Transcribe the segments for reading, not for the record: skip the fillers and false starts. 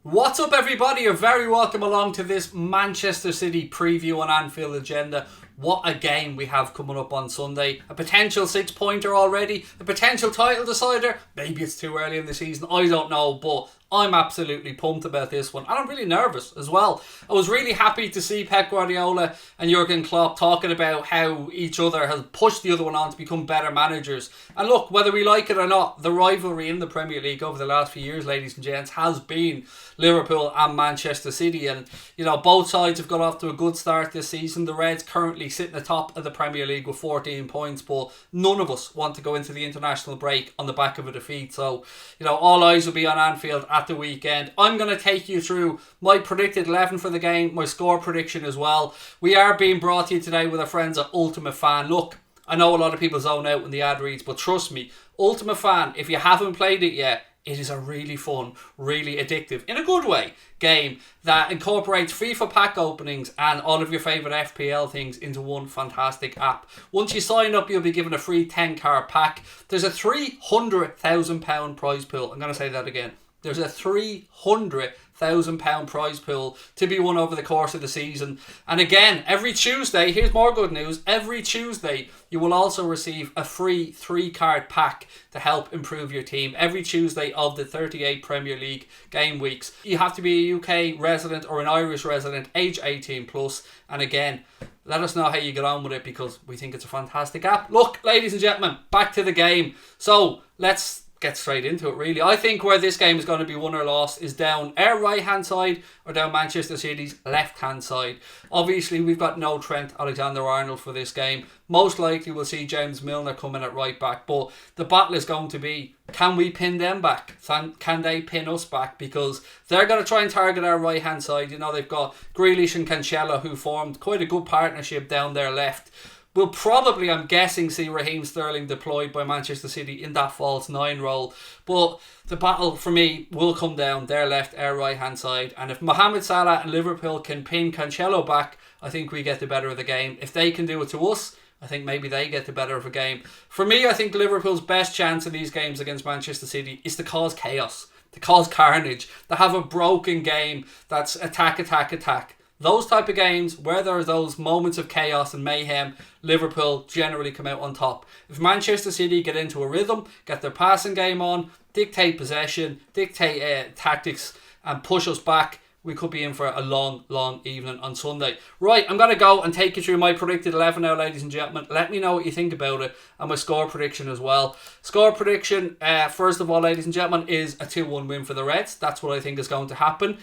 What's up, everybody? You're very welcome along to this Manchester City preview on Anfield Agenda. What a game we have coming up on Sunday. A potential 6-pointer already. A potential title decider. Maybe it's too early in the season. I don't know, but I'm absolutely pumped about this one. And I'm really nervous as well. I was really happy to see Pep Guardiola and Jurgen Klopp talking about how each other has pushed the other one on to become better managers. And look, whether we like it or not, the rivalry in the Premier League over the last few years, ladies and gents, has been Liverpool and Manchester City. And, you know, both sides have got off to a good start this season. The Reds currently sitting atop of the Premier League with 14 points, but none of us want to go into the international break on the back of a defeat. So, you know, all eyes will be on Anfield at the weekend. I'm going to take you through my predicted 11 for the game, my score prediction as well. We are being brought to you today with our friends at Ultimate Fan. Look, I know a lot of people zone out when the ad reads, but trust me, Ultimate Fan, if you haven't played it yet, it is a really fun, really addictive, in a good way, game that incorporates FIFA pack openings and all of your favourite FPL things into one fantastic app. Once you sign up, you'll be given a free 10-card pack. There's a £300,000 prize pool. I'm going to say that again. There's a £300,000 prize pool to be won over the course of the season. And again, every Tuesday, here's more good news, every Tuesday you will also receive a free 3-card pack to help improve your team. Every Tuesday of the 38 Premier League game weeks. You have to be a UK resident or an Irish resident, age 18 plus. And again, let us know how you get on with it because we think it's a fantastic app. Look, ladies and gentlemen, back to the game. So let's get straight into it, really. I think where this game is going to be won or lost is down our right hand side or down Manchester City's left hand side. Obviously we've got no Trent Alexander-Arnold for this game. Most likely we'll see James Milner coming at right back, but the battle is going to be, can we pin them back? Can they pin us back? Because they're going to try and target our right hand side. You know, they've got Grealish and Cancelo, who formed quite a good partnership down their left. We'll probably, I'm guessing, see Raheem Sterling deployed by Manchester City in that false 9 role. But the battle for me will come down their left, our right hand side. And if Mohamed Salah and Liverpool can pin Cancelo back, I think we get the better of the game. If they can do it to us, I think maybe they get the better of a game. For me, I think Liverpool's best chance in these games against Manchester City is to cause chaos, to cause carnage, to have a broken game that's attack, attack, attack. Those type of games where there are those moments of chaos and mayhem, Liverpool generally come out on top. If Manchester City get into a rhythm, get their passing game on, dictate possession, dictate tactics and push us back, we could be in for a long, long evening on Sunday. Right, I'm going to go and take you through my predicted 11 now, ladies and gentlemen. Let me know what you think about it and my score prediction as well. Score prediction, first of all, ladies and gentlemen, is a 2-1 win for the Reds. That's what I think is going to happen.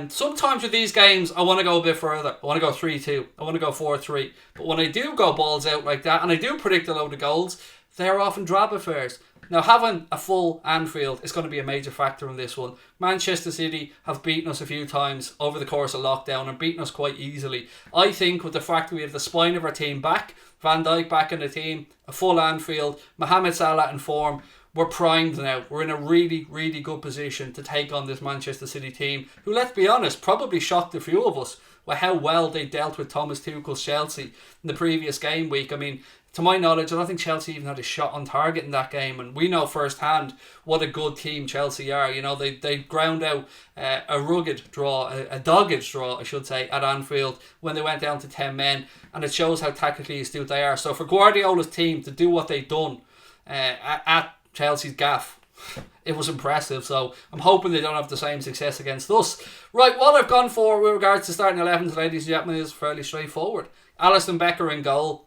Sometimes with these games, I want to go a bit further. I want to go 3-2. I want to go 4-3. But when I do go balls out like that, and I do predict a load of goals, they're often drab affairs. Now, having a full Anfield is going to be a major factor in this one. Manchester City have beaten us a few times over the course of lockdown and beaten us quite easily. I think with the fact that we have the spine of our team back, Van Dijk back in the team, a full Anfield, Mohamed Salah in form, we're primed now. We're in a really, really good position to take on this Manchester City team, who, let's be honest, probably shocked a few of us with how well they dealt with Thomas Tuchel's Chelsea in the previous game week. I mean, to my knowledge, I don't think Chelsea even had a shot on target in that game, and we know firsthand what a good team Chelsea are. You know, they ground out a rugged draw, a dogged draw, I should say, at Anfield when they went down to 10 men, and it shows how tactically astute they are. So for Guardiola's team to do what they've done at Chelsea's gaff, it was impressive. So I'm hoping they don't have the same success against us. Right, what I've gone for with regards to starting 11s, ladies and gentlemen, is fairly straightforward. Alisson Becker in goal.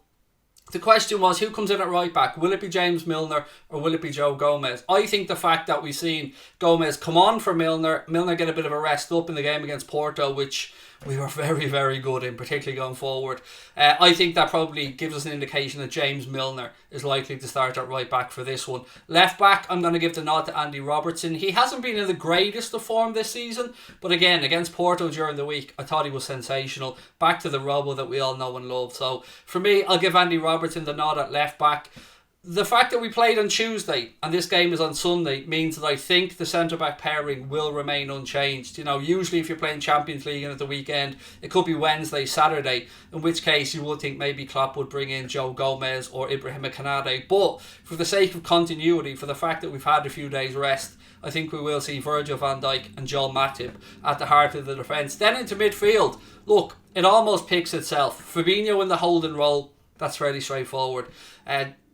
The question was, who comes in at right back? Will it be James Milner or will it be Joe Gomez? I think the fact that we've seen Gomez come on for Milner get a bit of a rest up in the game against Porto, which we were very, very good in, particularly going forward. I think that probably gives us an indication that James Milner is likely to start at right back for this one. Left back, I'm going to give the nod to Andy Robertson. He hasn't been in the greatest of form this season, but again, against Porto during the week, I thought he was sensational. Back to the Robo that we all know and love. So for me, I'll give Andy Robertson the nod at left back. The fact that we played on Tuesday and this game is on Sunday means that I think the centre-back pairing will remain unchanged. You know, usually if you're playing Champions League and at the weekend, it could be Wednesday, Saturday, in which case you would think maybe Klopp would bring in Joe Gomez or Ibrahima Konate. But for the sake of continuity, for the fact that we've had a few days rest, I think we will see Virgil van Dijk and Joel Matip at the heart of the defence. Then into midfield, look, it almost picks itself. Fabinho in the holding role, that's fairly straightforward.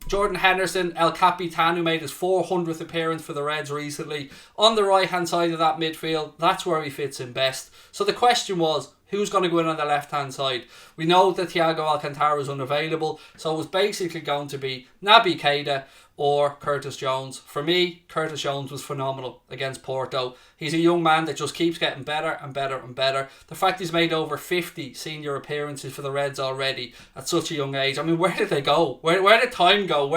Jordan Henderson, El Capitan, who made his 400th appearance for the Reds recently, on the right hand side of that midfield, that's where he fits in best. So the question was, who's going to go in on the left hand side? We know that Thiago Alcantara is unavailable, so it was basically going to be Naby Keita or Curtis Jones. For me, Curtis Jones was phenomenal against Porto. He's a young man that just keeps getting better and better and better. The fact he's made over 50 senior appearances for the Reds already at such a young age. I mean, where did they go? Where did time go?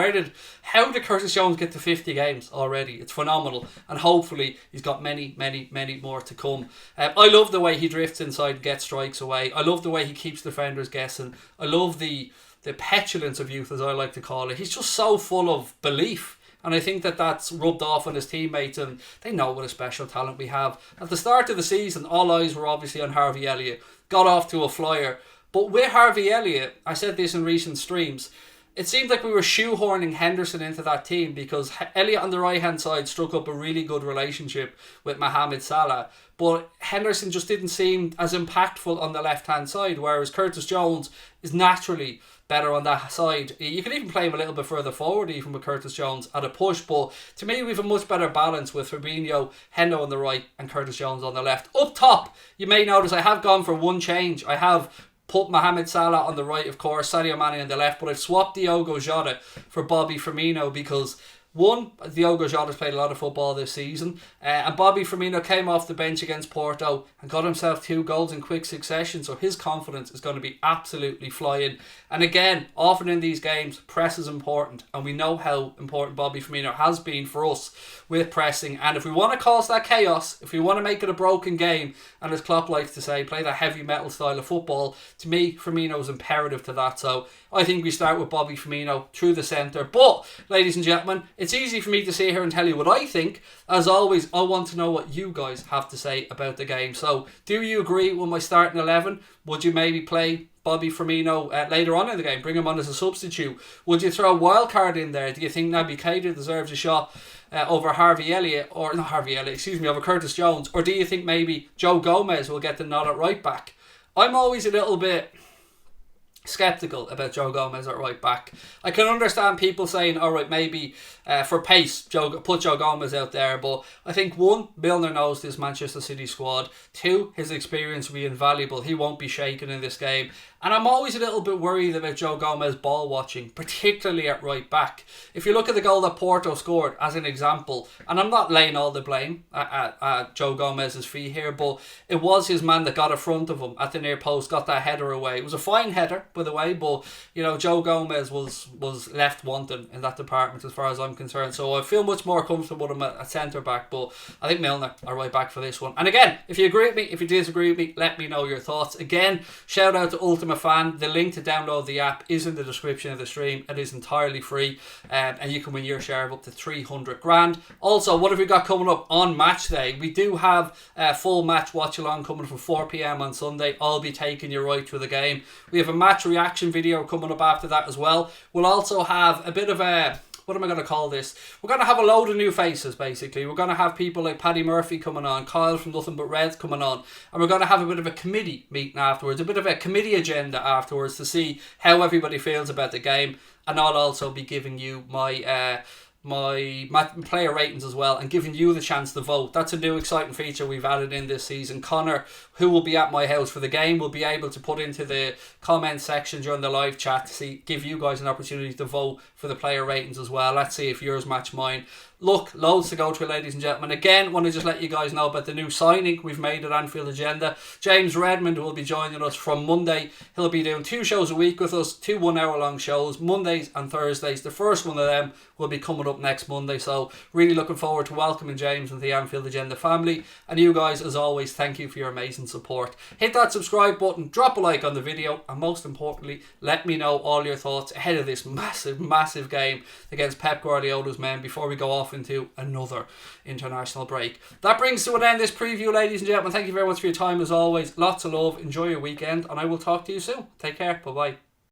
How did Curtis Jones get to 50 games already? It's phenomenal. And hopefully he's got many, many, many more to come. I love the way he drifts inside and gets strikes away. I love the way he keeps defenders guessing. I love the petulance of youth, as I like to call it. He's just so full of belief. And I think that that's rubbed off on his teammates, and they know what a special talent we have. At the start of the season, all eyes were obviously on Harvey Elliott. Got off to a flyer. But with Harvey Elliott, I said this in recent streams, it seemed like we were shoehorning Henderson into that team because Elliott on the right-hand side struck up a really good relationship with Mohamed Salah. But Henderson just didn't seem as impactful on the left-hand side, whereas Curtis Jones is naturally better on that side. You can even play him a little bit further forward, even with Curtis Jones at a push. But to me, we have a much better balance with Fabinho, Hendo on the right and Curtis Jones on the left. Up top, you may notice I have gone for one change. I have put Mohamed Salah on the right, of course, Sadio Mane on the left, but I've swapped Diogo Jota for Bobby Firmino because one, Diogo Jota's played a lot of football this season, and Bobby Firmino came off the bench against Porto and got himself 2 goals in quick succession, so his confidence is going to be absolutely flying. And again, often in these games, press is important, and we know how important Bobby Firmino has been for us with pressing. And if we want to cause that chaos, if we want to make it a broken game, and as Klopp likes to say, play that heavy metal style of football, to me, Firmino is imperative to that. So I think we start with Bobby Firmino through the centre. But, ladies and gentlemen, it's easy for me to sit here and tell you what I think. As always, I want to know what you guys have to say about the game. So, do you agree with my starting 11? Would you maybe play Bobby Firmino later on in the game, bring him on as a substitute? Would you throw a wild card in there? Do you think Naby Keita deserves a shot over Harvey Elliott, or not Harvey Elliott, excuse me, over Curtis Jones? Or do you think maybe Joe Gomez will get the nod at right back? I'm always a little bit sceptical about Joe Gomez at right back. I can understand people saying, alright, maybe for pace, put Joe Gomez out there, but I think one, Milner knows this Manchester City squad. Two, his experience will be invaluable. He won't be shaken in this game. And I'm always a little bit worried about Joe Gomez ball watching, particularly at right back. If you look at the goal that Porto scored as an example, and I'm not laying all the blame at Joe Gomez's feet here, but it was his man that got in front of him at the near post, got that header away. It was a fine header, by the way, but you know, Joe Gomez was left wanting in that department as far as I'm concerned. So I feel much more comfortable with him at centre back, but I think Milner are right back for this one. And again, if you agree with me, if you disagree with me, let me know your thoughts. Again, shout out to Ultimate Fan. The link to download the app is in the description of the stream. It is entirely free, and you can win your share of up to 300 grand. Also, what have we got coming up on match day? We do have a full match watch along coming from 4 p.m. on Sunday. I'll be taking you right through the game. We have a match reaction video coming up after that as well. We'll also have a bit of a, what am I going to call this? We're going to have a load of new faces, basically. We're going to have people like Paddy Murphy coming on, Kyle from Nothing But Reds coming on, and we're going to have a bit of a committee meeting afterwards, a bit of a committee agenda afterwards to see how everybody feels about the game. And I'll also be giving you my player ratings as well, and giving you the chance to vote. That's a new exciting feature we've added in this season. Connor, who will be at my house for the game, will be able to put into the comment section during the live chat to give you guys an opportunity to vote for the player ratings as well. Let's see if yours match mine. Look, loads to go through, ladies and gentlemen. Again, want to just let you guys know about the new signing we've made at Anfield Agenda. James Redmond will be joining us from Monday. He'll be doing 2 shows a week with us, 2 1-hour-long shows, Mondays and Thursdays. The first one of them will be coming up next Monday. So really looking forward to welcoming James into the Anfield Agenda family. And you guys, as always, thank you for your amazing support. Hit that subscribe button, drop a like on the video, and most importantly, let me know all your thoughts ahead of this massive game against Pep Guardiola's men before we go off into another international break. That brings to an end this preview, ladies and gentlemen. Thank you very much for your time as always. Lots of love, enjoy your weekend, and I will talk to you soon. Take care, bye bye.